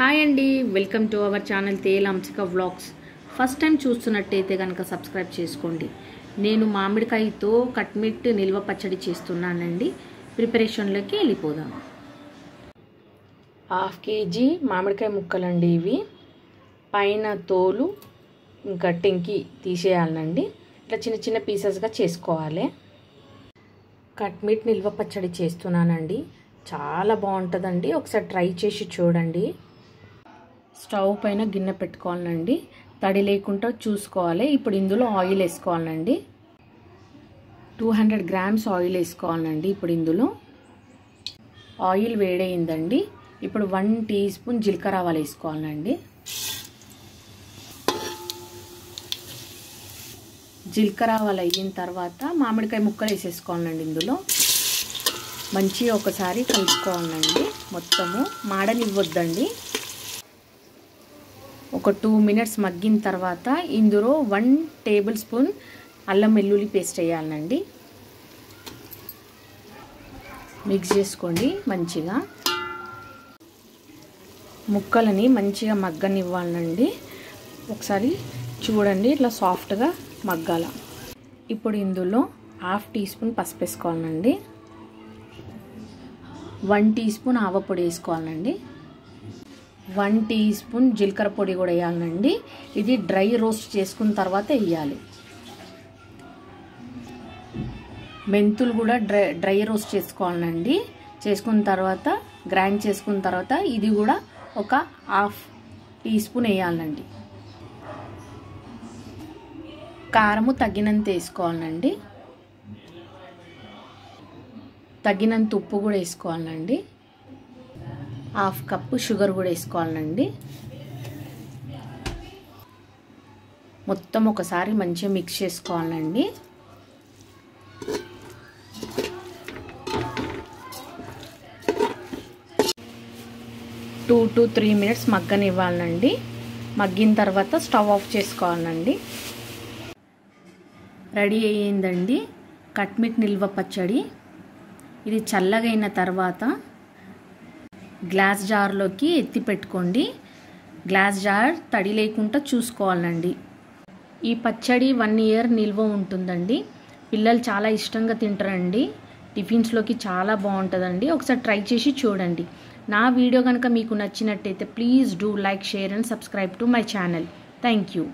Hi అండి, welcome to our channel తేలాంసిక vlogs. First time చూస్తున్నట్టయితే కనుక సబ్స్క్రైబ్ చేసుకోండి. నేను మామిడికాయతో కట్మిట్ నిల్వ పచ్చడి చేస్తున్నానండి. ప్రిపరేషన్లోకి వెళ్ళిపోదాం. 1/2 kg మామిడికాయ ముక్కలండి ఇవి. పైన తోలు ఇంకా టెంకి తీసేయాలండి. ఇట్లా చిన్న చిన్న పీసెస్గా చేసుకోవాలి. కట్మిట్ నిల్వ పచ్చడి చేస్తున్నానండి. చాలా బాగుంటుందండి. ఒకసారి ట్రై చేసి చూడండి. స్టవ్ పైన గిన్నె పెట్టుకోవాలండి. తడి లేకుండా చూసుకోవాలి. ఇప్పుడు ఇందులో ఆయిల్ వేసుకోవాలండి. 200 grams ఆయిల్ వేసుకోవాలండి. ఇప్పుడు ఇందులో ఆయిల్ వేడైందండి. ఇప్పుడు 1 teaspoon జీలకర్ర ఆవాలు వేసుకోవాలండి. జీలకర్ర ఆవాలు అయిన తర్వాత మామిడికాయ ముక్కలు వేసేసుకోవాలండి. ఇందులో మంచిగా ఒకసారి కలుపుకోవాలండి. మొత్తము మాడనివ్వద్దండి. ఒక 2 minutes మగ్గిన తర్వాత ఇందులో 1 tablespoon అల్లం వెల్లుల్లి పేస్ట్ వేయాలండి. మిక్స్ చేసుకోండి మంచిగా. ముక్కలని మంచిగా మగ్గనివ్వాలండి. ఒకసారి చూడండి, ఇట్లా సాఫ్ట్గా మగ్గాల. ఇప్పుడు ఇందులో 1/2 teaspoon పసుపు వేసుకోవాలండి. 1 teaspoon ఆవపొడి వేసుకోవాలండి. 1 teaspoon జీలకర్ర పొడి కూడా వేయాలండి. ఇది డ్రై రోస్ట్ చేసుకున్న తర్వాత వేయాలి. మెంతులు కూడా డ్రై రోస్ట్ చేసుకోవాలండి. చేసుకున్న తర్వాత గ్రైండ్ చేసుకున్న తర్వాత ఇది కూడా ఒక 1/2 teaspoon వేయాలండి. కారము తగినంత వేసుకోవాలండి. తగినంత ఉప్పు కూడా వేసుకోవాలండి. 1/2 cup షుగర్ కూడా వేసుకోవాలండి. మొత్తం ఒకసారి మంచిగా మిక్స్ చేసుకోవాలండి. Two to 3 minutes మగ్గనివ్వాలండి. మగ్గిన తర్వాత స్టవ్ ఆఫ్ చేసుకోవాలండి. రెడీ అయ్యిందండి కట్మిట్ నిల్వ పచ్చడి. ఇది చల్లగైన తర్వాత గ్లాస్ జార్లోకి ఎత్తి పెట్టుకోండి. గ్లాస్ జార్ తడి లేకుండా చూసుకోవాలండి. ఈ పచ్చడి 1 year నిల్వ ఉంటుందండి. పిల్లలు చాలా ఇష్టంగా తింటారండి. టిఫిన్స్లోకి చాలా బాగుంటుందండి. ఒకసారి ట్రై చేసి చూడండి. నా వీడియో కనుక మీకు నచ్చినట్టయితే please do like, share and subscribe to my channel. Thank you.